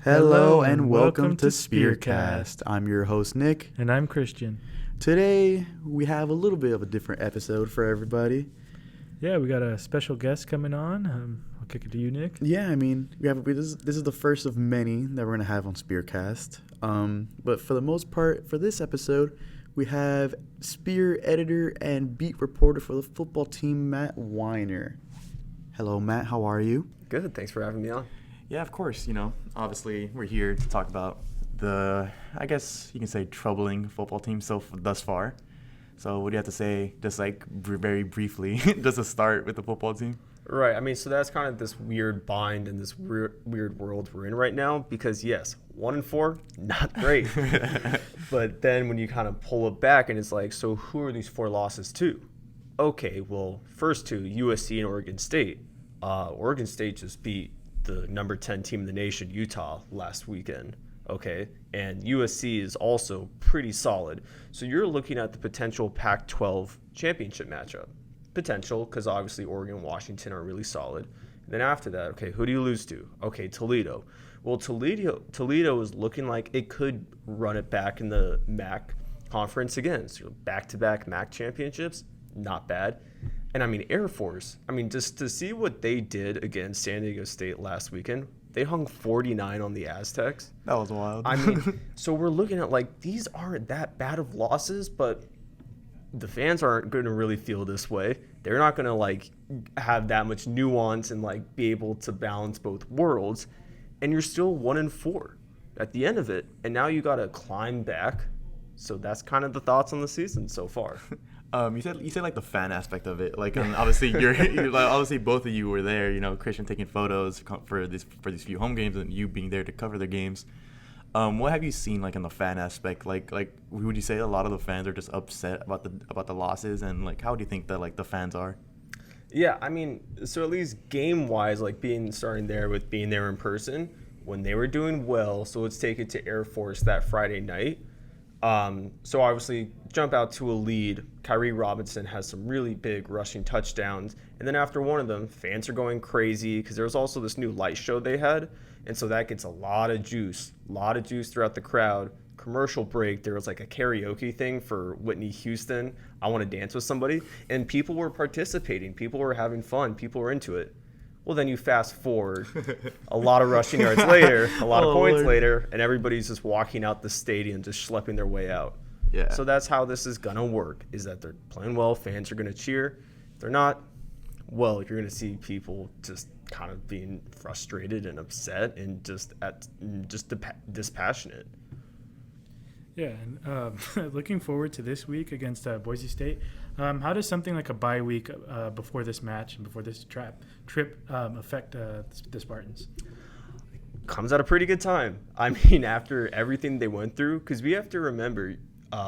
Hello and welcome to SpearCast. I'm your host, Nick. And I'm Christian. Today, we have a little bit of a different episode for everybody. Yeah, we got a special guest coming on. I'll kick it to you, Nick. Yeah, I mean, this is the first of many that we're going to have on SpearCast. But for the most part, for this episode, we have Spear editor and beat reporter for the football team, Matt Weiner. Hello, Matt. How are you? Good. Thanks for having me on. Yeah, of course. Obviously we're here to talk about the, I guess you can say, troubling football team thus far. So what do you have to say, just very briefly, just to start with the football team? Right. I mean, so that's kind of this weird bind in this weird world we're in right now because, yes, 1-4, not great. But then when you kind of pull it back and it's like, so who are these 4 losses to? Okay, well, first to USC and Oregon State. Oregon State just beat the number 10 team in the nation, Utah, last weekend. Okay, and USC is also pretty solid. So you're looking at the potential Pac-12 championship matchup. Potential, because obviously Oregon and Washington are really solid. And then after that, okay, who do you lose to? Okay, Toledo. Well, Toledo is looking like it could run it back in the MAC conference again. So back-to-back MAC championships, not bad. And I mean, Air Force, just to see what they did against San Diego State last weekend, they hung 49 on the Aztecs. That was wild. So we're looking at these aren't that bad of losses, but the fans aren't going to really feel this way. They're not going to have that much nuance and be able to balance both worlds. And you're still 1-4 at the end of it. And now you got to climb back. So that's kind of the thoughts on the season so far. You said the fan aspect of it, and obviously you're obviously both of you were there. Christian taking photos for these few home games, and you being there to cover the games. What have you seen in the fan aspect? Would you say a lot of the fans are just upset about the losses, and how do you think that the fans are? Yeah, so at least game wise, starting there with being there in person when they were doing well. So let's take it to Air Force that Friday night. So obviously jump out to a lead. Kyrie Robinson has some really big rushing touchdowns. And then after one of them, fans are going crazy because there was also this new light show they had. And so that gets a lot of juice throughout the crowd. Commercial break, there was a karaoke thing for Whitney Houston, I Want to Dance with Somebody. And people were participating. People were having fun. People were into it. Well, then you fast forward a lot of rushing yards later, a lot of points later, and everybody's just walking out the stadium, just schlepping their way out. Yeah. So that's how this is going to work, is that they're playing well, fans are going to cheer. If they're not, well, you're going to see people just kind of being frustrated and upset and just dispassionate. Yeah, and looking forward to this week against Boise State. How does something like a bye week before this match and before this trip affect the Spartans? Comes at a pretty good time. After everything they went through, because we have to remember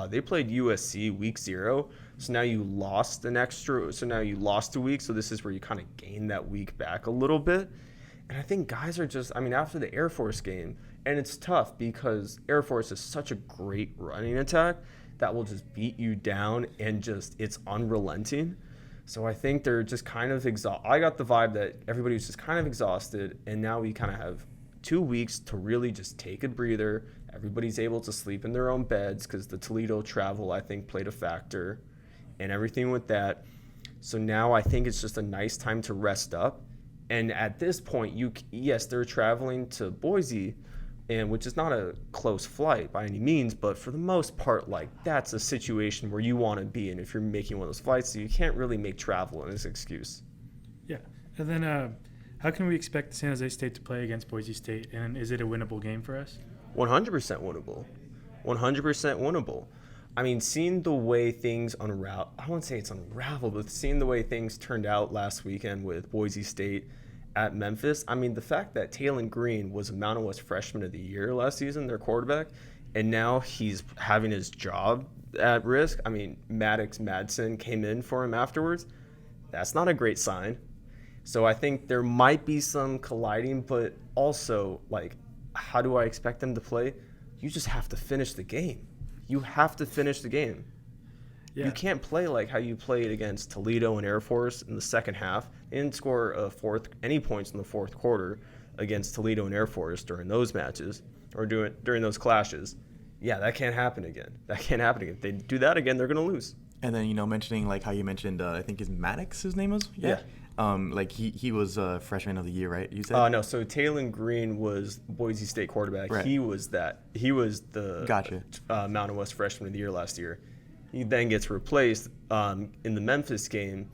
they played USC week 0, so now you lost a week, so this is where you kind of gain that week back a little bit. And I think guys are just, after the Air Force game, and it's tough because Air Force is such a great running attack that will just beat you down and it's unrelenting. So I think they're just kind of I got the vibe that everybody was just kind of exhausted, and now we kind of have 2 weeks to really just take a breather. Everybody's able to sleep in their own beds because the Toledo travel, I think, played a factor and everything with that. So now I think it's just a nice time to rest up. And at this point, yes, they're traveling to Boise, and which is not a close flight by any means, but for the most part, that's a situation where you want to be in if you're making one of those flights. So you can't really make travel an excuse. Yeah, and then how can we expect San Jose State to play against Boise State, and is it a winnable game for us? 100% winnable. 100% winnable. Seeing the way things unravel, I wouldn't say it's unraveled, but seeing the way things turned out last weekend with Boise State at Memphis, the fact that Taylon Green was a Mountain West Freshman of the Year last season, their quarterback, and now he's having his job at risk. Maddox Madsen came in for him afterwards. That's not a great sign. So I think there might be some colliding, but also, how do I expect them to play? You just have to finish the game. You have to finish the game. Yeah. You can't play like how you played against Toledo and Air Force in the second half. They didn't score any points in the fourth quarter against Toledo and Air Force during those matches or during those clashes. Yeah, that can't happen again. That can't happen again. If they do that again, they're going to lose. And then, mentioning like how you mentioned, I think is Maddox his name was? Yeah. Like he was freshman of the year, right? You said? No, so Taylon Green was Boise State quarterback. Right. He was the Gotcha. Mountain West freshman of the year last year. He then gets replaced in the Memphis game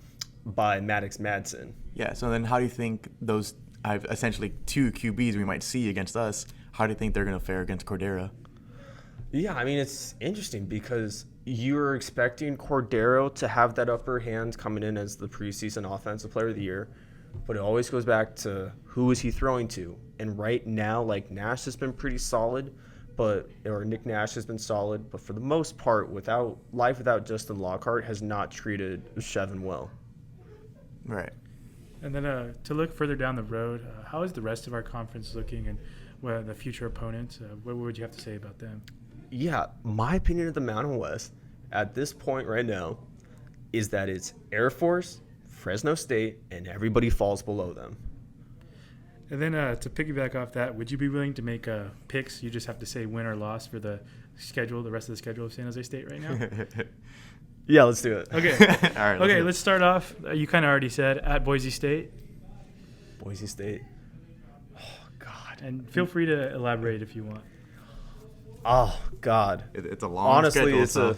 by Maddox Madsen. Yeah, so then how do you think those essentially two QBs we might see against us, how do you think they're going to fare against Cordero? Yeah, I mean, it's interesting because you're expecting Cordero to have that upper hand coming in as the preseason offensive player of the year, but it always goes back to who is he throwing to. And right now, like Nash has been pretty solid, or Nick Nash has been solid, but for the most part, without Justin Lockhart has not treated Chevin well. Right. And then to look further down the road, how is the rest of our conference looking, and the future opponents? What would you have to say about them? Yeah, my opinion of the Mountain West at this point right now is that it's Air Force, Fresno State, and everybody falls below them. And then to piggyback off that, would you be willing to make picks? You just have to say win or loss for the rest of the schedule of San Jose State right now. Yeah, let's do it. Okay. All right. Okay, let's start off. You kind of already said at Boise State. Boise State. Oh, God. And feel free to elaborate if you want. Oh, God. It's a long schedule.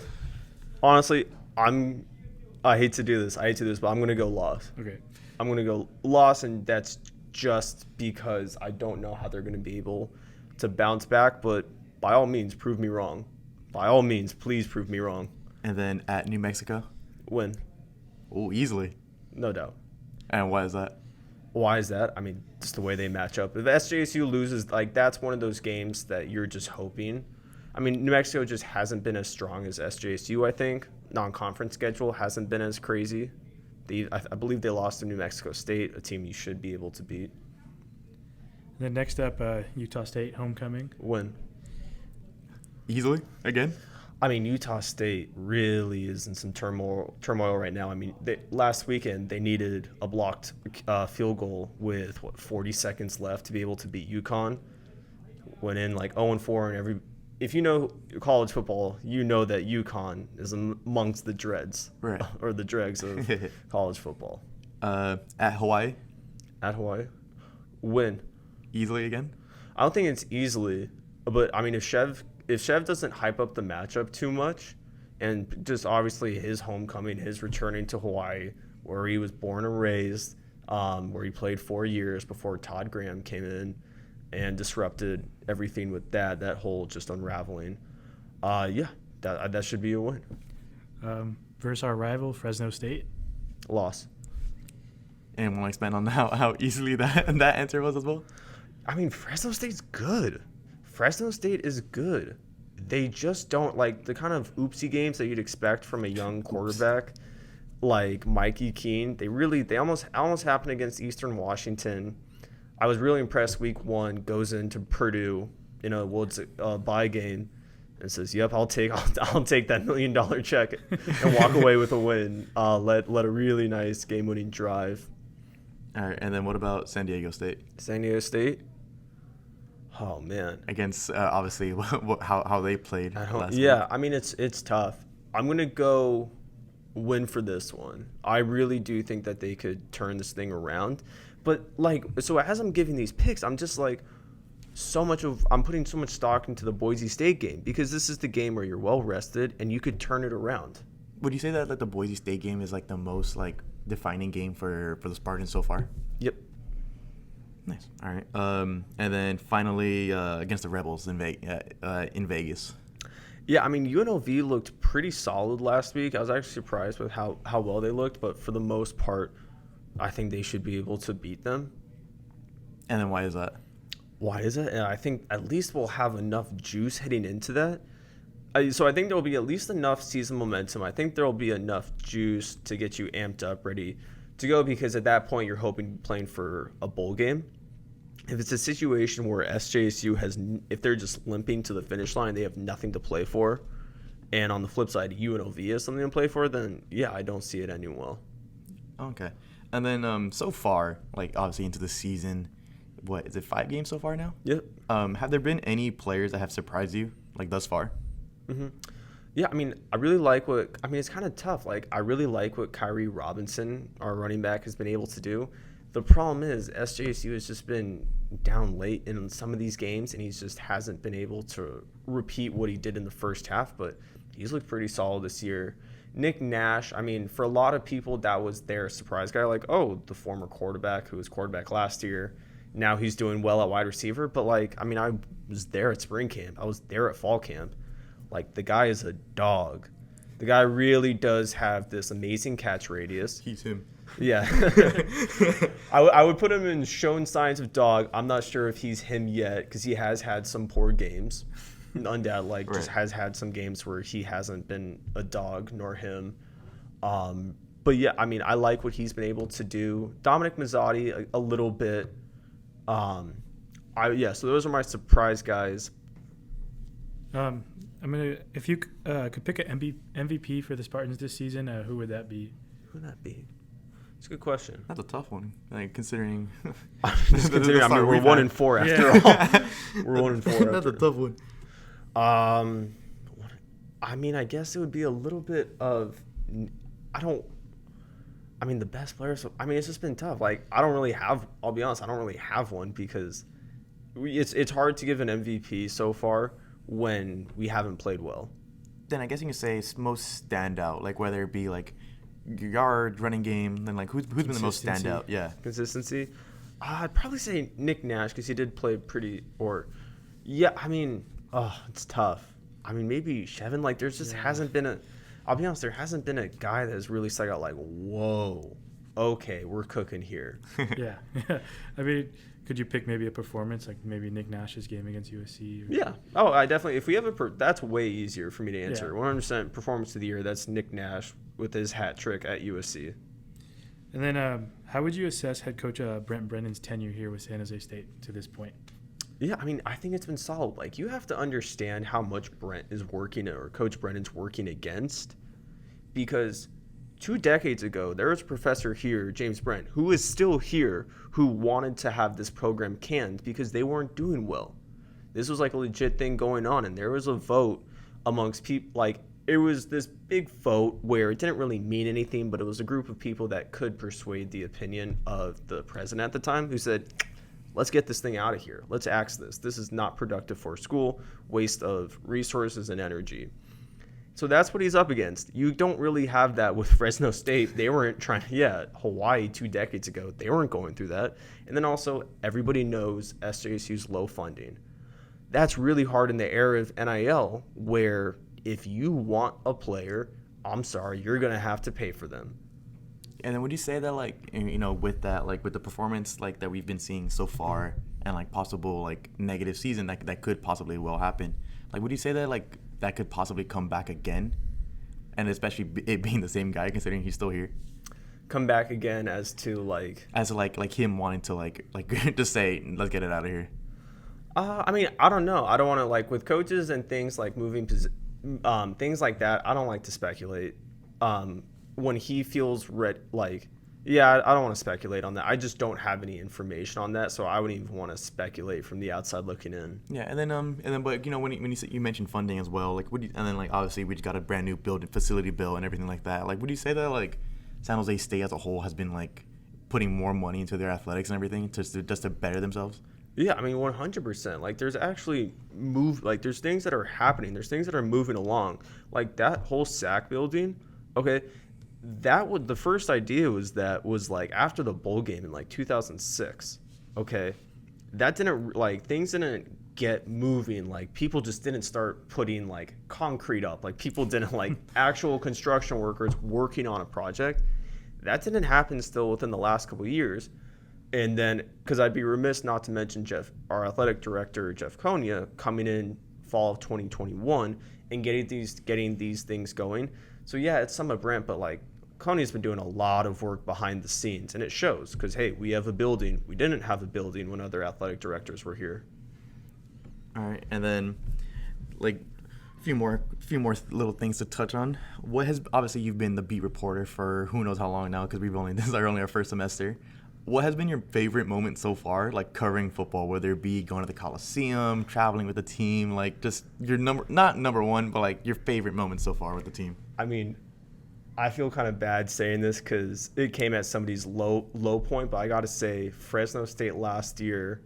Honestly, I hate to do this, but I'm going to go loss. Okay. I'm going to go loss, and that's just because I don't know how they're going to be able to bounce back. But by all means, prove me wrong. By all means, please prove me wrong. And then at New Mexico? Win. Oh, easily. No doubt. And why is that? Why is that? I mean, just the way they match up. If SJSU loses, like that's one of those games that you're just hoping. I mean, New Mexico just hasn't been as strong as SJSU, I think. Non-conference schedule hasn't been as crazy. I believe they lost to New Mexico State, a team you should be able to beat. Then next up, Utah State homecoming. Win. Easily? Again? I mean, Utah State really is in some turmoil right now. I mean, last weekend they needed a blocked field goal with 40 seconds left to be able to beat UConn. Went in like 0-4, and if you know college football, you know that UConn is amongst the dregs, right, or the dregs of college football. At Hawaii? At Hawaii, win. Easily again? I don't think it's easily, but I mean, if Chev doesn't hype up the matchup too much, and just obviously his homecoming, his returning to Hawaii, where he was born and raised, where he played 4 years before Todd Graham came in and disrupted everything with that whole just unraveling. That should be a win. Versus our rival, Fresno State. Loss. And want to expand on how easily that answer was as well? I mean, Fresno State's good. Fresno State is good. They just don't like the kind of oopsie games that you'd expect from a young quarterback like Mikey Keene. They almost happened against Eastern Washington. I was really impressed week 1, goes into Purdue, Woods bye game, and says, "Yep, I'll take that $1 million check and walk away with a win." Led a really nice game-winning drive. All right, and then what about San Diego State? San Diego State. Oh man. Against obviously how they played last week. Yeah, I mean it's tough. I'm gonna go win for this one. I really do think that they could turn this thing around. But so as I'm giving these picks, I'm just like I'm putting so much stock into the Boise State game because this is the game where you're well rested and you could turn it around. Would you say that the Boise State game is the most defining game for the Spartans so far? Yep. Nice. All right. And then finally against the Rebels in Vegas. Yeah, I mean UNLV looked pretty solid last week. I was actually surprised with how well they looked, but for the most part, I think they should be able to beat them. And then why is that? Why is it? And I think at least we'll have enough juice heading into that. So I think there will be at least enough season momentum. I think there will be enough juice to get you amped up, ready to go, because at that point you're hoping to be playing for a bowl game. If it's a situation where SJSU if they're just limping to the finish line, they have nothing to play for, and on the flip side UNLV has something to play for, then yeah, I don't see it ending well. Okay. And then so far, obviously into the season, what is it, 5 games so far now? Yep. Have there been any players that have surprised you like thus far? Mm-hmm. Yeah, I mean, I really like it's kind of tough. Like, I really like what Kyrie Robinson, our running back, has been able to do. The problem is SJSU has just been down late in some of these games, and he just hasn't been able to repeat what he did in the first half, but he's looked pretty solid this year. Nick Nash, I mean, for a lot of people, that was their surprise guy. Like, oh, the former quarterback who was quarterback last year, now he's doing well at wide receiver. But, like, I mean, I was there at spring camp. I was there at fall camp. Like, the guy is a dog. The guy really does have this amazing catch radius. He's him. Yeah. I would put him in shown signs of dog. I'm not sure if he's him yet because he has had some poor games. Undoubtedly, just has had some games where he hasn't been a dog nor him. But, yeah, I mean, I like what he's been able to do. Dominic Mazzotti, a little bit. So those are my surprise guys. If you could pick an MVP for the Spartans this season, who would that be? Who would that be? It's a good question. That's a tough one. Like considering, we're 1-4 after all. We're 1-4. That's a tough one. I mean, I guess it would be a little bit of. The best players. I mean, it's just been tough. Like, I'll be honest, I don't really have one because it's hard to give an MVP so far when we haven't played well. Then I guess you can say it's most standout, like whether it be like yard, running game, then like who's been the most standout? Yeah. Consistency. I'd probably say Nick Nash because he did play it's tough. I mean, maybe Shevin. Like, there's just hasn't been I'll be honest, there hasn't been a guy that has really stuck out like, whoa, okay, we're cooking here. Yeah. I mean, could you pick maybe a performance, like maybe Nick Nash's game against USC? Yeah. Oh, I definitely. If we have that's way easier for me to answer. 100% performance of the year, that's Nick Nash with his hat trick at USC. And then how would you assess head coach Brent Brennan's tenure here with San Jose State to this point? Yeah, I mean, I think it's been solid. Like, you have to understand how much Brent is working or Coach Brennan's working against, because 2 decades ago, there was a professor here, James Brent, who is still here, who wanted to have this program canned because they weren't doing well. This was like a legit thing going on, and there was a vote amongst people. Like, it was this big vote where it didn't really mean anything, but it was a group of people that could persuade the opinion of the president at the time, who said, let's get this thing out of here. Let's axe this. This is not productive for school, waste of resources and energy. So that's what he's up against. You don't really have that with Fresno State. They weren't trying, Hawaii 2 decades ago, they weren't going through that. And then also, everybody knows SJSU's low funding. That's really hard in the era of NIL, where if you want a player, I'm sorry, you're going to have to pay for them. And then would you say that, like, you know, with that, like, with the performance, like, that we've been seeing so far and, like, possible, like, negative season that could possibly well happen, like, would you say that, like, that could possibly come back again? And especially it being the same guy, considering he's still here? Come back again as to, like... As, like him wanting to, like just say, let's get it out of here. I mean, I don't know. I don't want to, like, with coaches and things like moving things like that, I don't like to speculate. When he feels I don't want to speculate on that. I just don't have any information on that, so I wouldn't even want to speculate from the outside looking in. Yeah, and then, but you know, when you mentioned funding as well, like, and then like obviously we just got a brand new facility bill and everything like that. Like, would you say that like San Jose State as a whole has been like putting more money into their athletics and everything just to better themselves? Yeah, I mean, 100%. Like, there's actually there's things that are happening. There's things that are moving along. Like that whole SAC building. Okay. The first idea was like after the bowl game in like 2006. Okay, that didn't things didn't get moving. Like, people just didn't start putting like concrete up. Like, people didn't like actual construction workers working on a project. That didn't happen still within the last couple of years. And then, because I'd be remiss not to mention our athletic director Jeff Konya coming in fall of 2021 and getting these things going. So yeah, it's some of Brent, but like, Coney's been doing a lot of work behind the scenes, and it shows because, hey, we have a building. We didn't have a building when other athletic directors were here. All right, and then, like, a few more little things to touch on. Obviously you've been the beat reporter for who knows how long now, because this is only our first semester. what has been your favorite moment so far, like covering football, whether it be going to the Coliseum, traveling with the team, like just your not number one, but like your favorite moment so far with the team? I mean, I feel kind of bad saying this because it came at somebody's low point, but I got to say Fresno State last year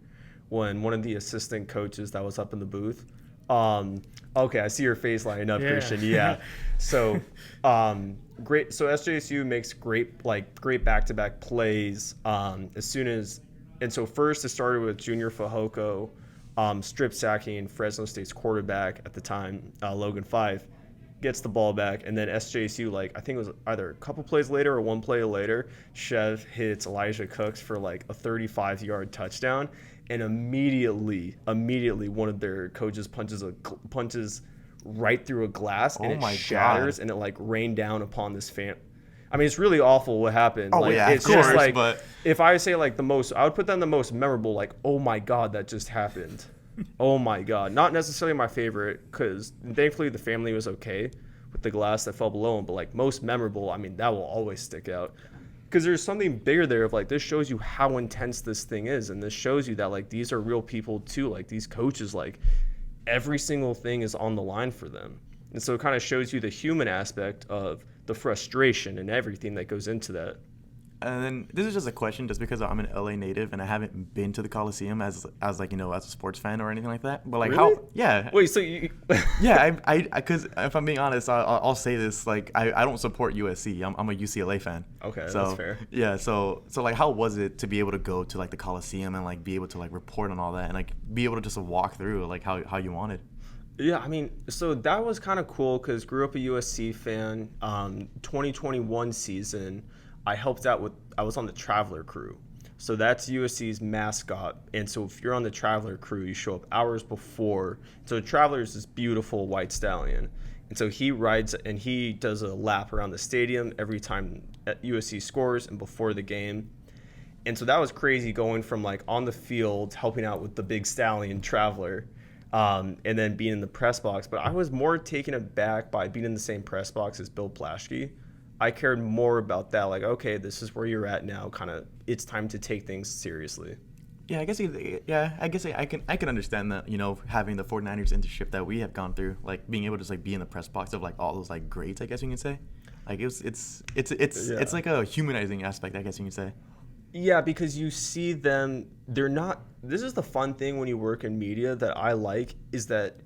when one of the assistant coaches that was up in the booth, okay, I see your face lighting up, Christian. Yeah. So, great. So SJSU makes great back-to-back plays so first it started with Junior Fajoko strip sacking Fresno State's quarterback at the time, Logan Five, gets the ball back, and then SJSU, I think it was either a couple plays later or one play later, Chev hits Elijah Cooks for a 35-yard touchdown, and immediately one of their coaches punches right through a glass, and it shatters, and it rained down upon this fan. I mean, it's really awful what happened. It's of course, just but if I say the most, I would put them the most memorable. Oh my God, that just happened. Oh my God. Not necessarily my favorite, because thankfully the family was okay with the glass that fell below them, but most memorable, I mean, that will always stick out. Because there's something bigger there of this shows you how intense this thing is, and this shows you that these are real people too. These coaches, every single thing is on the line for them. And so it kind of shows you the human aspect of the frustration and everything that goes into that. And then this is just a question, just because I'm an LA native and I haven't been to the Coliseum as as a sports fan or anything like that. But really? How? Yeah. Wait, so you? Yeah, because if I'm being honest, I'll say this: I don't support USC. I'm a UCLA fan. Okay, so, that's fair. Yeah, so how was it to be able to go to the Coliseum and be able to report on all that and be able to just walk through how you wanted? Yeah, I mean, so that was kind of cool because grew up a USC fan. 2021 season, I was on the Traveler crew. So that's USC's mascot. And so if you're on the Traveler crew, you show up hours before. So the Traveler is this beautiful white stallion. And so he rides and he does a lap around the stadium every time USC scores and before the game. And so that was crazy going from on the field, helping out with the big stallion Traveler, and then being in the press box. But I was more taken aback by being in the same press box as Bill Plaschke. I cared more about that, okay, this is where you're at now, kind of it's time to take things seriously. Yeah, I guess I can understand that, having the 49ers internship that we have gone through, being able to just be in the press box of all those greats, I guess you can say. It's like a humanizing aspect, I guess you can say. Yeah, because you see them, this is the fun thing when you work in media that I like, is that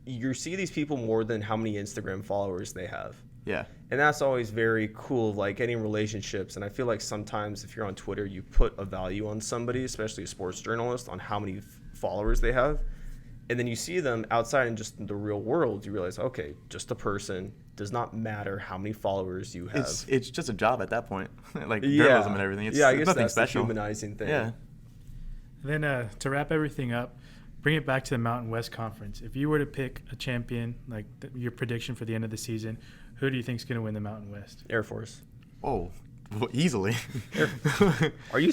you see these people more than how many Instagram followers they have. Yeah. And that's always very cool, getting relationships. And I feel sometimes if you're on Twitter, you put a value on somebody, especially a sports journalist, on how many followers they have. And then you see them outside in just the real world, you realize, okay, just a person. Does not matter how many followers you have. It's just a job at that point. Journalism and everything. I guess nothing that's special. The humanizing thing. Yeah. Then to wrap everything up, bring it back to the Mountain West Conference. If you were to pick a champion, your prediction for the end of the season, who do you think is going to win the Mountain West? Air Force. Oh, easily. Are you?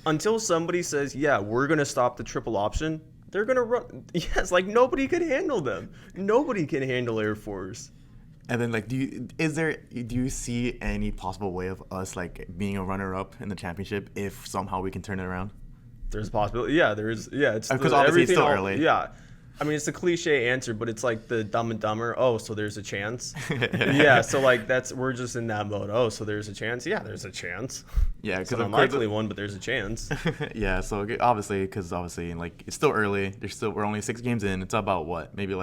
Until somebody says, yeah, we're going to stop the triple option, they're going to run. Yes, nobody can handle them. Nobody can handle Air Force. And then, do you see any possible way of us being a runner-up in the championship if somehow we can turn it around? There's a possibility. Yeah, there is. Yeah, it's because obviously it's still early. Yeah, I mean it's a cliche answer, but it's the Dumb and Dumber. Oh, so there's a chance. Yeah, so we're just in that mode. Oh, so there's a chance. Yeah, there's a chance. Yeah, because it's an unlikely one, but there's a chance. Yeah, so obviously it's still early. We're only 6 games in. It's about what, maybe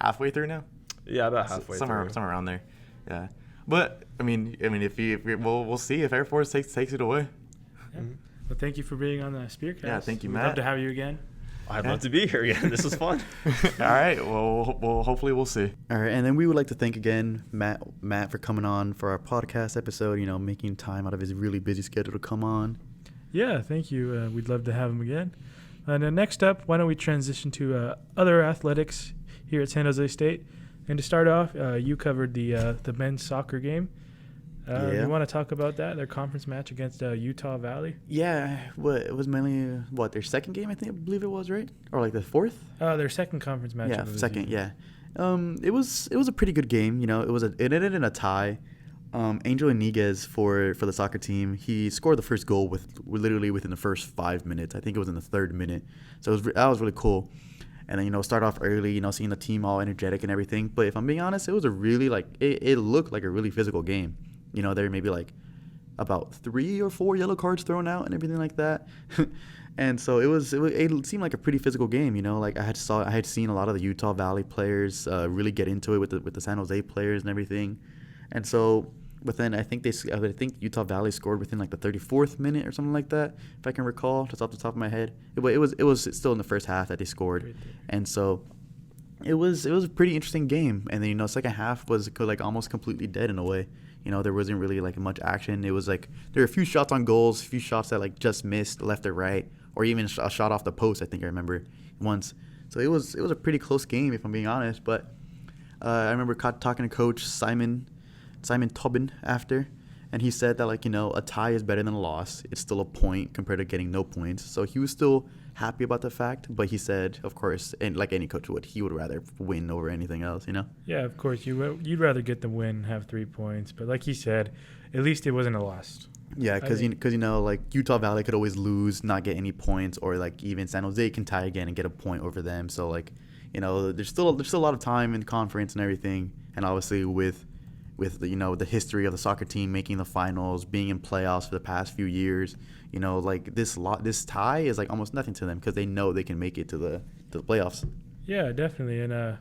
halfway through now. Yeah, about halfway somewhere around there. Yeah, but I mean, we'll see if Air Force takes it away. Yeah. Well, thank you for being on the SpearCast. Yeah, thank you, We'd Matt. love to have you again. I'd love to be here again. This was fun. All right. Well, hopefully we'll see. All right, and then we would like to thank again Matt for coming on for our podcast episode. Making time out of his really busy schedule to come on. Yeah, thank you. We'd love to have him again. And then next up, why don't we transition to other athletics here at San Jose State? And to start off, you covered the men's soccer game. You want to talk about that, their conference match against Utah Valley? Yeah, it was mainly their second game, I believe it was, right? Or the fourth? Their second conference match. Yeah, second. Yeah, it was a pretty good game. It ended in a tie. Angel Iniguez for the soccer team, he scored the first goal literally within the first 5 minutes. I think it was in the third minute. So that was really cool. And then, start off early, seeing the team all energetic and everything. But if I'm being honest, it was a really, it looked like a really physical game. There may be, about 3 or 4 yellow cards thrown out and everything like that. And so it seemed like a pretty physical game, I had seen a lot of the Utah Valley players really get into it with the San Jose players and everything. And so I think Utah Valley scored within the 34th minute or something like that, if I can recall, just off the top of my head. It was still in the first half that they scored, and so it was a pretty interesting game. And then second half was almost completely dead in a way. There wasn't really much action. It was there were a few shots on goals, a few shots that just missed left or right, or even a shot off the post. I think I remember once. So it was a pretty close game, if I'm being honest. But I remember talking to Coach Simon Tobin after, and he said that a tie is better than a loss. It's still a point compared to getting no points. So he was still happy about the fact, but he said, of course, and like any coach would, he would rather win over anything else. Yeah, of course you'd rather get the win, have 3 points, but like he said, at least it wasn't a loss. Yeah, because Utah Valley could always lose, not get any points, or even San Jose can tie again and get a point over them. So there's still a lot of time in conference and everything, and obviously with the history of the soccer team making the finals, being in playoffs for the past few years, this tie is almost nothing to them because they know they can make it to the playoffs. Yeah, definitely. And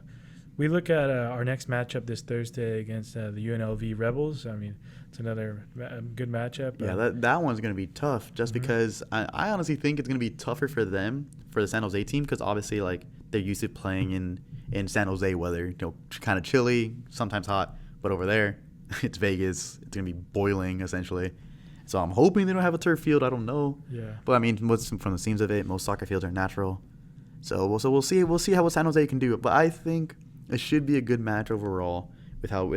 we look at our next matchup this Thursday against the UNLV Rebels. I mean, it's another good matchup. Yeah, that one's going to be tough just because I honestly think it's going to be tougher for them, for the San Jose team, because obviously they're used to playing in San Jose weather, kind of chilly, sometimes hot. But over there, it's Vegas. It's going to be boiling, essentially. So I'm hoping they don't have a turf field. I don't know. Yeah. But, I mean, from the seams of it, most soccer fields are natural. So we'll see. We'll see how San Jose can do it. But I think it should be a good match overall with how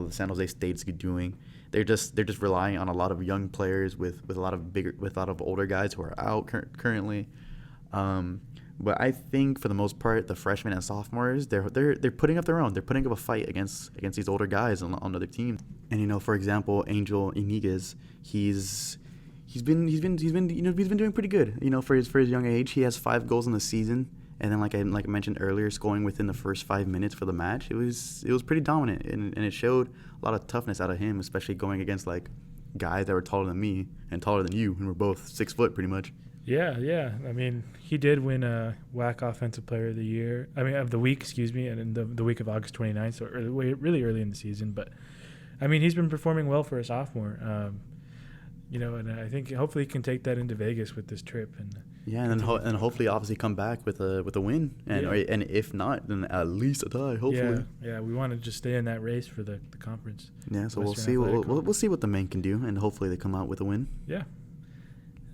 the San Jose State's doing. They're just relying on a lot of young players with a lot of older guys who are out currently. But I think for the most part, the freshmen and sophomores, they're putting up their own. They're putting up a fight against these older guys on other teams. And for example, Angel Iniguez, he's been doing pretty good. For his young age, he has 5 goals in the season. And then like I mentioned earlier, scoring within the first 5 minutes for the match, it was pretty dominant, and it showed a lot of toughness out of him, especially going against guys that were taller than me and taller than you, and we're both 6 foot pretty much. Yeah. I mean, he did win a WAC Offensive Player of the Week, and in the week of August 29th, so really early in the season. But, I mean, he's been performing well for a sophomore. And I think hopefully he can take that into Vegas with this trip. And hopefully obviously come back with a win. And if not, then at least a tie, hopefully. Yeah, we want to just stay in that race for the conference. Yeah, so we'll see. We'll see what the men can do, and hopefully they come out with a win. Yeah.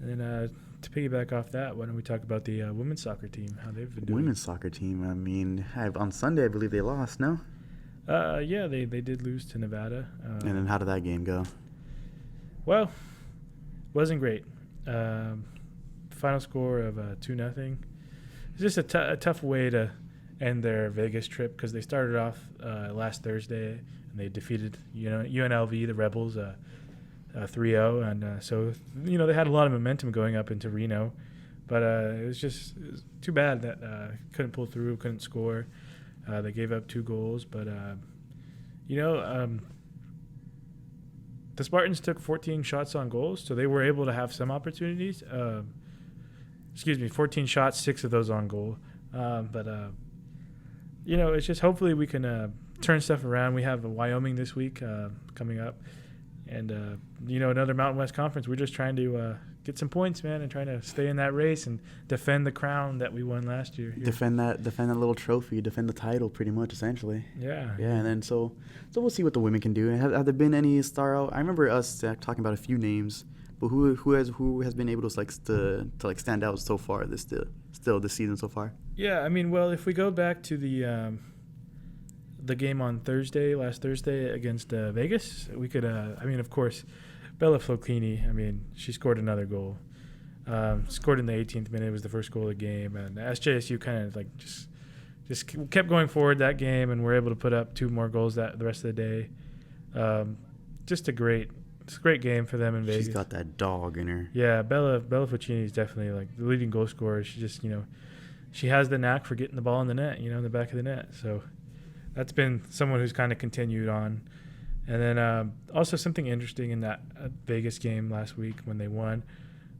And then to piggyback off that, why don't we talk about the women's soccer team, how they've been doing? Women's soccer team, I mean, on Sunday I believe they lost, no? Yeah, they did lose to Nevada. And then how did that game go? Well, wasn't great. Final score of 2-0. It's just a tough way to end their Vegas trip because they started off last Thursday and they defeated UNLV, the Rebels, 3-0, and so they had a lot of momentum going up into Reno, but it was too bad that couldn't pull through, couldn't score. They gave up 2 goals, but the Spartans took 14 shots on goals, so they were able to have some opportunities. 14 shots, 6 of those on goal. But it's just hopefully we can turn stuff around. We have Wyoming this week coming up. And, another Mountain West Conference. We're just trying to get some points, man, and trying to stay in that race and defend the crown that we won last year. Defend that little trophy, defend the title, pretty much, essentially. Yeah. Yeah, and then so we'll see what the women can do. Have there been any star? I remember us talking about a few names, but who has been able to stand out so far this season so far? Yeah, I mean, well, if we go back to the game on last Thursday against Vegas, we could, of course, Bella Flocchini, she scored another goal. Scored in the 18th minute. It was the first goal of the game. And SJSU kind of just kept going forward that game and were able to put up 2 more goals the rest of the day. just a great game for them in Vegas. She's got that dog in her. Yeah, Bella Fuccini is definitely like the leading goal scorer. She just, she has the knack for getting the ball in the net, in the back of the net. So that's been someone who's kind of continued on. And then also something interesting in that Vegas game last week when they won,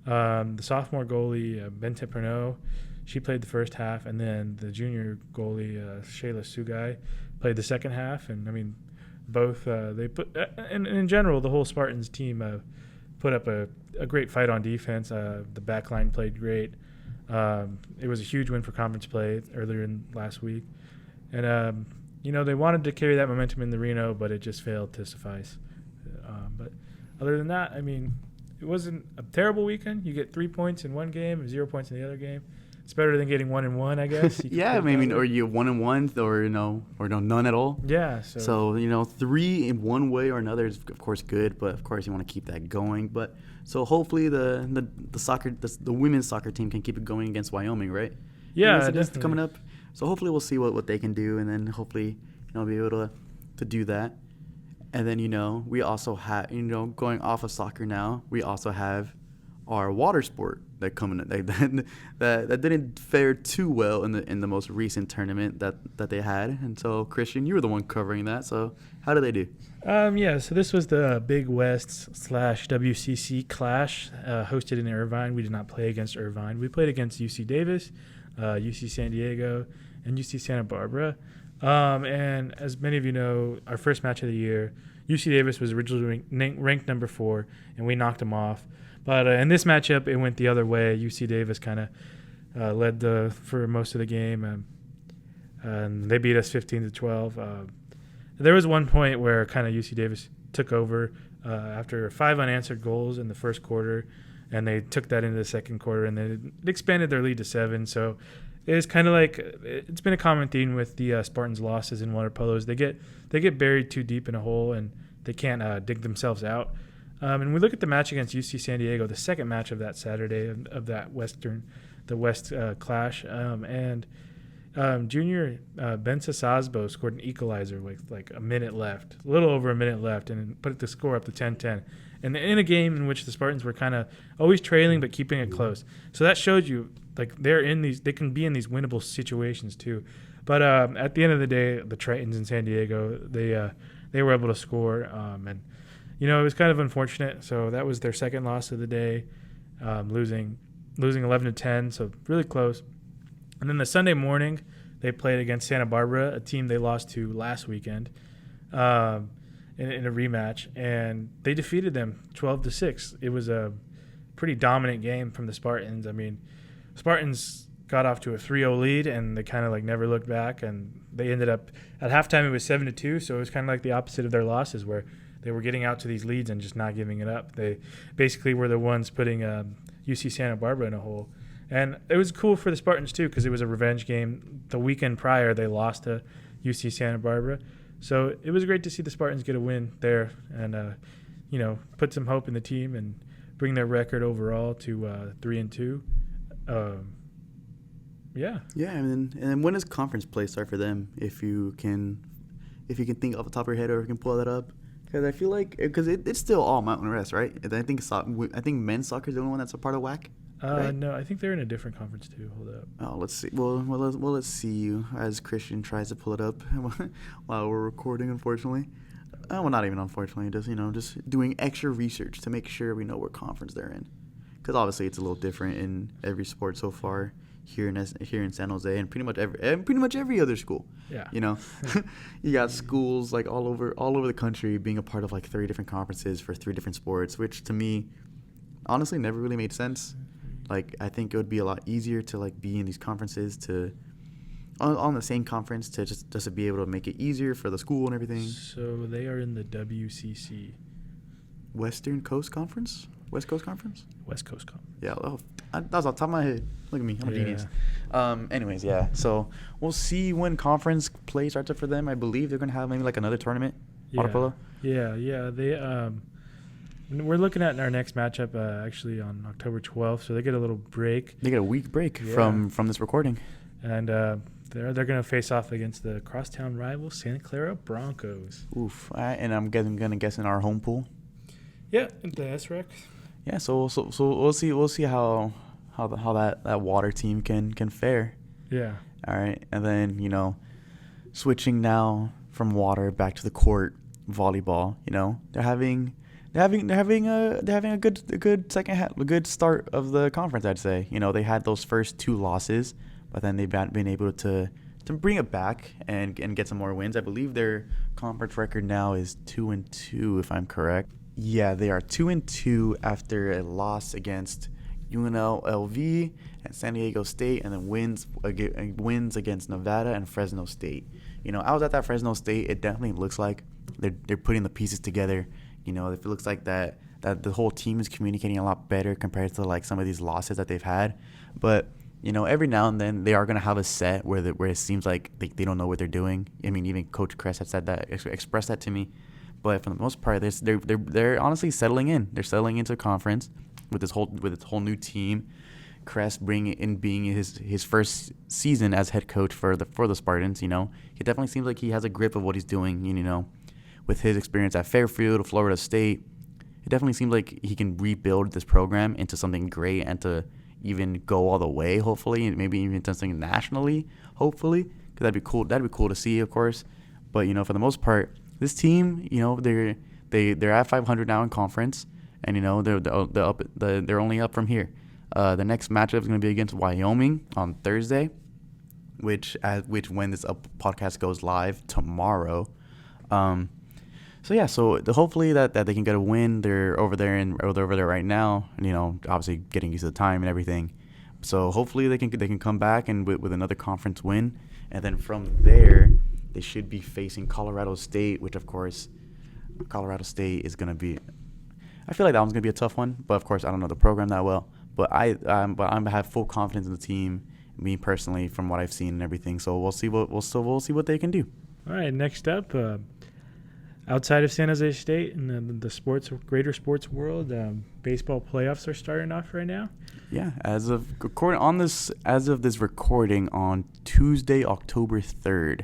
the sophomore goalie, Bente Pernod, she played the first half, and then the junior goalie, Shayla Sugai, played the second half. And, I mean, both they put and in general, the whole Spartans team put up a great fight on defense. The back line played great. It was a huge win for conference play earlier in last week. And, they wanted to carry that momentum in the Reno, but it just failed to suffice. But other than that, I mean, it wasn't a terrible weekend. You get 3 points in one game and 0 points in the other game. It's better than getting 1-1, I guess. Yeah, I mean, or you 1-1, or none at all. Yeah. So 3 in one way or another is of course good, but of course you want to keep that going. But so hopefully the women's soccer team can keep it going against Wyoming, right? Yeah, It's definitely. coming up. So hopefully we'll see what they can do, and then hopefully be able to do that. And then we also have going off of soccer now, we also have our water sport that that didn't fare too well in the most recent tournament that they had. And so Christian, you were the one covering that. So how did they do? So this was the Big West / WCC clash hosted in Irvine. We did not play against Irvine. We played against UC Davis, UC San Diego, and UC Santa Barbara. And as many of you know, our first match of the year, UC Davis was originally ranked number 4, and we knocked them off. But in this matchup, it went the other way. UC Davis kind of led for most of the game, and they beat us 15-12. There was one point where kind of UC Davis took over after 5 unanswered goals in the first quarter, and they took that into the second quarter, and they expanded their lead to 7. So it's kind of like it's been a common theme with the Spartans' losses in water polos. They get buried too deep in a hole, and they can't dig themselves out. And we look at the match against UC San Diego, the second match of that Saturday of that West clash. Junior Bensa Sasbo scored an equalizer with like a little over a minute left, and put the score up to 10-10. And in a game in which the Spartans were kind of always trailing but keeping it close. So that showed you like they can be in these winnable situations too. But at the end of the day, the Tritons in San Diego, they were able to score, and it was kind of unfortunate. So that was their second loss of the day, losing 11-10, so really close. And then the Sunday morning, they played against Santa Barbara, a team they lost to last weekend, in a rematch, and they defeated them 12-6. It was a pretty dominant game from the Spartans. I mean, Spartans got off to a 3-0 lead, and they kind of like never looked back, and they ended up at halftime it was 7-2, so it was kind of like the opposite of their losses, where they were getting out to these leads and just not giving it up. They basically were the ones putting UC Santa Barbara in a hole. And it was cool for the Spartans, too, because it was a revenge game. The weekend prior, they lost to UC Santa Barbara. So it was great to see the Spartans get a win there and, put some hope in the team and bring their record overall to 3-2. Yeah. Yeah, and then when does conference play start for them? If you can think off the top of your head, or if you can pull that up. Because I feel like it's still all Mountain West, right? I think men's soccer is the only one that's a part of WAC. Right? No, I think they're in a different conference too. Hold up. Oh, let's see. Well, let's see you as Christian tries to pull it up while we're recording. Unfortunately, well, not even unfortunately, just doing extra research to make sure we know what conference they're in. Because obviously it's a little different in every sport so far here in San Jose, and pretty much every other school. Yeah. You got schools like all over the country being a part of like 3 different conferences for 3 different sports, which to me honestly never really made sense. Like, I think it would be a lot easier to like be in these conferences on the same conference to just to be able to make it easier for the school and everything. So they are in the WCC. West Coast Conference. West Coast Conference. Yeah, that was off the top of my head. Look at me, I'm a genius. Anyways, yeah. So we'll see when conference play starts up for them. I believe they're gonna have maybe like another tournament. Water polo. Yeah. They we're looking at our next matchup actually on October 12th, so they get a little break. They get a week break from this recording. And They're going to face off against the crosstown rival Santa Clara Broncos. Oof. All right, and I'm gonna guess in our home pool. Yeah, the SREC. Yeah, so we'll see how that water team can fare. Yeah. All right, and then switching now from water back to the court, volleyball. They're having a good second half, a good start of the conference. I'd say. They had those first 2 losses, but then they've been able to bring it back and get some more wins. I believe their conference record now is 2-2, if I'm correct. Yeah, they are 2-2 after a loss against UNLV and San Diego State, and then wins against Nevada and Fresno State. I was at that Fresno State. It definitely looks like they're putting the pieces together. It looks like that the whole team is communicating a lot better compared to like some of these losses that they've had. But every now and then they are gonna have a set where it seems like they don't know what they're doing. I mean, even Coach Kress had said that, expressed that to me. But for the most part, they're honestly settling in. They're settling into a conference with its whole new team. Kress being his first season as head coach for the Spartans. It definitely seems like he has a grip of what he's doing. With his experience at Fairfield, Florida State, it definitely seems like he can rebuild this program into something great and to even go all the way. Hopefully, and maybe even something nationally. Hopefully, because that'd be cool. That'd be cool to see, of course. But for the most part, this team, they're at 500 now in conference, and they're only up from here. The next matchup is going to be against Wyoming on Thursday, which when this podcast goes live tomorrow. Hopefully that they can get a win. They're over there right now, and obviously getting used to the time and everything. So hopefully they can come back and with another conference win, and then from there they should be facing Colorado State, which of course Colorado State is going to be. I feel like that one's going to be a tough one, but of course I don't know the program that well. But I have full confidence in the team, me personally, from what I've seen and everything. So we'll see what they can do. All right, next up, outside of San Jose State and the greater sports world, baseball playoffs are starting off right now. Yeah, as of this recording on Tuesday, October 3rd,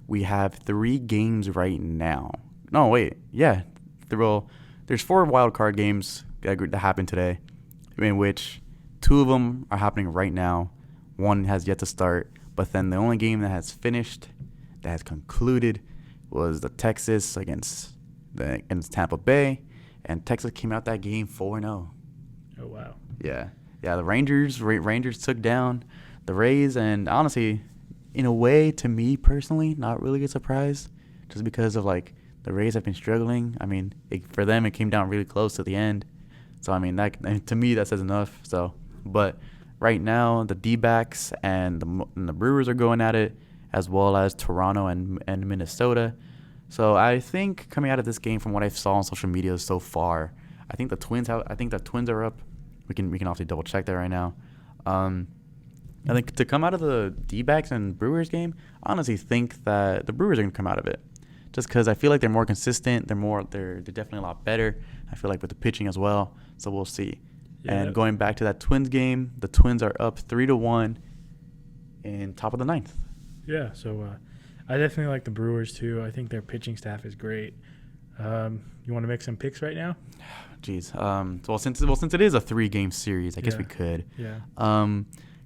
we have 3 games right now. No, wait, yeah, there's 4 wild card games that happened today, in which 2 of them are happening right now. 1 has yet to start, but then the only game that has finished, that has concluded, was the Texas against Tampa Bay, and Texas came out that game 4-0. Oh wow! Yeah. The Rangers took down the Rays, and honestly, in a way, to me personally, not really a surprise, just because of like the Rays have been struggling. I mean, for them, it came down really close to the end. So I mean, that to me that says enough. So, but right now the D-backs and the Brewers are going at it, as well as Toronto and Minnesota. So I think coming out of this game, from what I saw on social media so far, I think the Twins are up. We can obviously double check that right now. I think to come out of the D-backs and Brewers game, I honestly think that the Brewers are gonna come out of it, just because I feel like they're more consistent. They're definitely a lot better. I feel like with the pitching as well. So we'll see. Yeah. And going back to that Twins game, the Twins are up 3-1 in top of the 9th. Yeah, so I definitely like the Brewers too. I think their pitching staff is great. You want to make some picks right now? Jeez. Since it is a 3-game series, I guess we could. Yeah.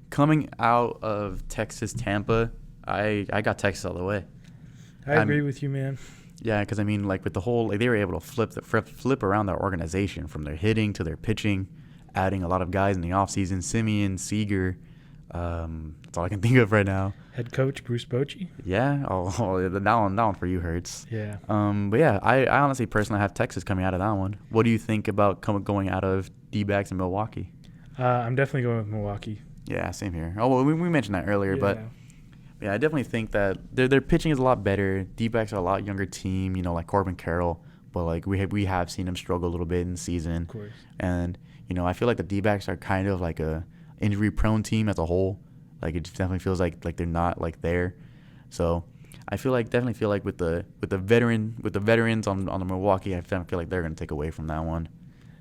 Coming out of Texas, Tampa, I got Texas all the way. I agree with you, man. Yeah, because I mean, like with the whole, like they were able to flip around their organization from their hitting to their pitching, adding a lot of guys in the offseason. Semien, Seager, that's all I can think of right now. Head coach Bruce Bochy. Yeah, that one for you hurts. Yeah. But yeah, I honestly personally have Texas coming out of that one. What do you think about going out of D-backs in Milwaukee? I'm definitely going with Milwaukee. Yeah, same here. Oh well, we mentioned that earlier, but yeah, I definitely think that their pitching is a lot better. D-backs are a lot younger team, like Corbin Carroll, but like we have seen them struggle a little bit in the season. Of course. And I feel like the D-backs are kind of like a injury-prone team as a whole. Like it definitely feels like they're not like there. So I definitely feel like with the veterans on the Milwaukee, I feel like they're gonna take away from that one.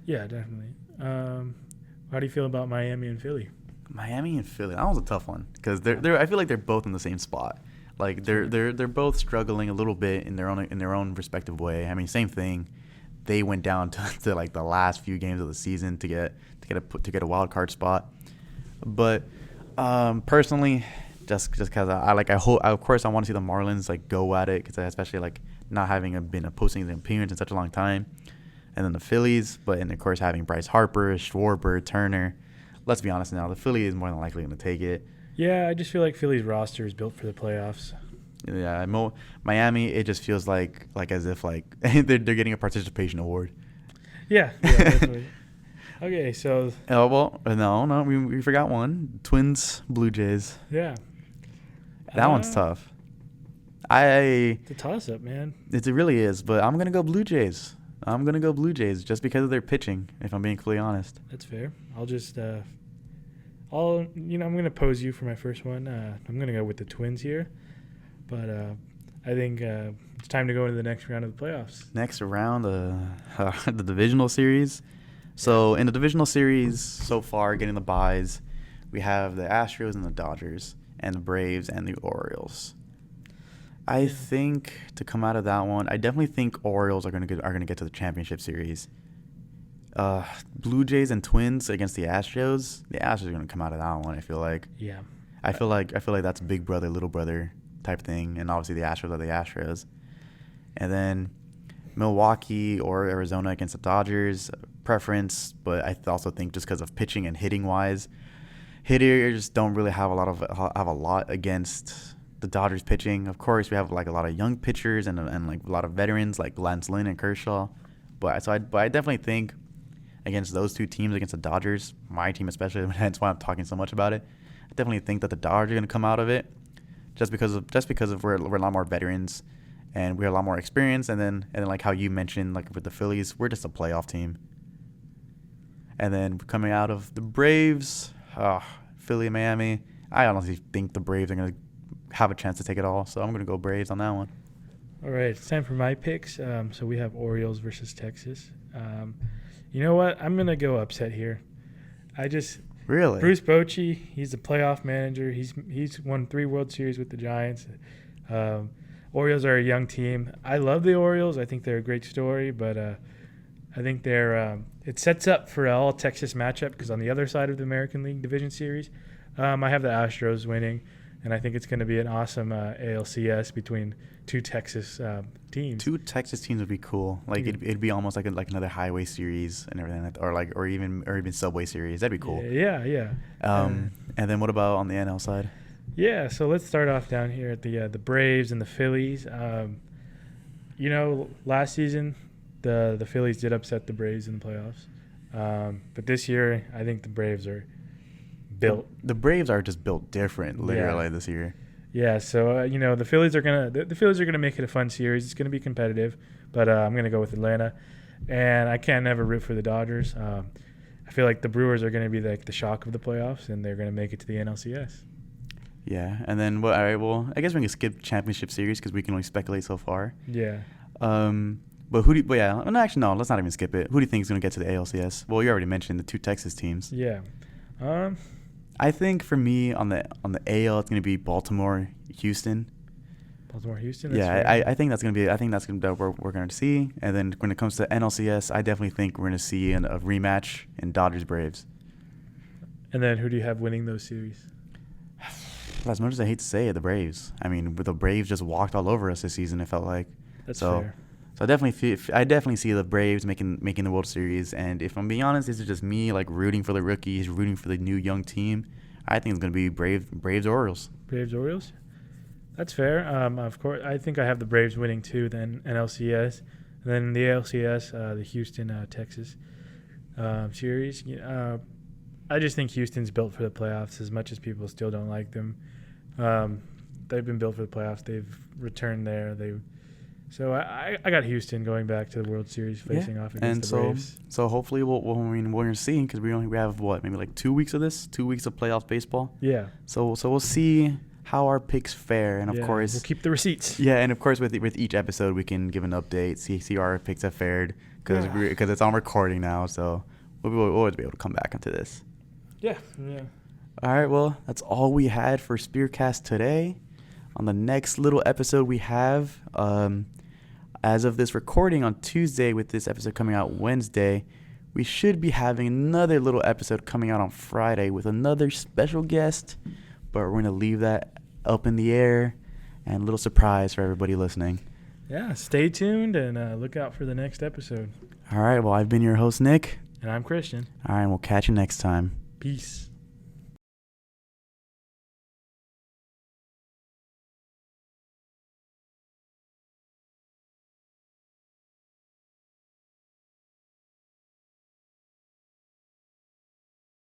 Yeah, definitely. How do you feel about Miami and Philly? Miami and Philly. That was a tough one because they're. I feel like they're both in the same spot. Like they're both struggling a little bit in their own respective way. I mean, same thing. They went down to like the last few games of the season to get a wild card spot. But personally, just because I hope, of course I want to see the Marlins like go at it, because especially like not having been a postseason appearance in such a long time, and then the Phillies, and of course having Bryce Harper, Schwarber, Turner. Let's be honest now, the Phillies is more than likely going to take it. Yeah, I just feel like Philly's roster is built for the playoffs. Yeah, Miami, it just feels like as if like they're getting a participation award. Yeah, definitely. Okay, so. Oh well, no, we forgot one. Twins, Blue Jays. Yeah. That one's tough. It's a toss-up, man. It really is, but I'm gonna go Blue Jays. I'm gonna go Blue Jays just because of their pitching. If I'm being completely honest. That's fair. I'll just. I'm gonna pose you for my first one. I'm gonna go with the Twins here, but I think it's time to go into the next round of the playoffs. Next round, the divisional series. So in the divisional series so far, getting the byes, we have the Astros and the Dodgers, and the Braves and the Orioles. I think to come out of that one, I definitely think Orioles are gonna get to the championship series. Blue Jays and Twins against the Astros. The Astros are gonna come out of that one. I feel like. Yeah. I feel like that's big brother, little brother type thing, and obviously the Astros are the Astros. And then Milwaukee or Arizona against the Dodgers. Preference, but I also think just because of pitching and hitting wise, hitters don't really have a lot against the Dodgers pitching. Of course, we have like a lot of young pitchers and like a lot of veterans like Lance Lynn and Kershaw. But I definitely think against those two teams, against the Dodgers, my team especially, that's why I'm talking so much about it. I definitely think that the Dodgers are going to come out of it, just because of we're a lot more veterans and we're a lot more experience. And then like how you mentioned, like with the Phillies, we're just a playoff team. And then coming out of the Braves, Philly and Miami, I honestly think the Braves are going to have a chance to take it all. So I'm going to go Braves on that one. All right, it's time for my picks. So we have Orioles versus Texas. You know what? I'm going to go upset here. Really? Bruce Bochy, he's a playoff manager. He's won 3 World Series with the Giants. Orioles are a young team. I love the Orioles. I think they're a great story, but I think it sets up for an all-Texas matchup, because on the other side of the American League Division Series, I have the Astros winning, and I think it's going to be an awesome ALCS between 2 Texas teams. 2 Texas teams would be cool. Like it'd be almost like another highway series and everything, or even Subway series. That'd be cool. Yeah. And then what about on the NL side? Yeah, so let's start off down here at the Braves and the Phillies. Last season, the Phillies did upset the Braves in the playoffs. But this year, I think the Braves are built. The Braves are just built different, literally, this year. Yeah, so the Phillies are gonna make it a fun series. It's gonna be competitive, but I'm gonna go with Atlanta, and I can't never root for the Dodgers. I feel like the Brewers are gonna be like the shock of the playoffs, and they're gonna make it to the NLCS. Yeah, and then all right, well, I guess we can skip championship series because we can only speculate so far. Yeah. But actually, no, let's not even skip it. Who do you think is going to get to the ALCS? Well, you already mentioned the 2 Texas teams. Yeah. I think for me on the AL, it's going to be Baltimore, Houston. Houston. Yeah, I think that's going to be. I think that's going to what we're going to see. And then when it comes to NLCS, I definitely think we're going to see a rematch in Dodgers Braves. And then who do you have winning those series? As much as I hate to say it, the Braves. I mean, the Braves just walked all over us this season. It felt like. That's fair. So I definitely see the Braves making the World Series. And if I'm being honest, this is just me like rooting for the rookies, rooting for the new young team. I think it's going to be Braves Orioles. Braves Orioles. That's fair. Of course, I think I have the Braves winning too. Then NLCS, and then the ALCS, the Houston Texas series. I just think Houston's built for the playoffs. As much as people still don't like them, they've been built for the playoffs. They've returned there. So I got Houston going back to the World Series, facing off against the Braves. So hopefully we're going to see, because we have maybe like 2 weeks of this, 2 weeks of playoff baseball. Yeah. So we'll see how our picks fare, and of course we'll keep the receipts. Yeah, and of course with each episode we can give an update, see how our picks have fared, because it's on recording now. So we'll always be able to come back into this. Yeah. All right, well, that's all we had for SpearCast today. On the next little episode we have, as of this recording on Tuesday, with this episode coming out Wednesday, we should be having another little episode coming out on Friday with another special guest, but we're going to leave that up in the air and a little surprise for everybody listening. Yeah, stay tuned and look out for the next episode. All right, well, I've been your host, Nick. And I'm Christian. All right, we'll catch you next time. Peace.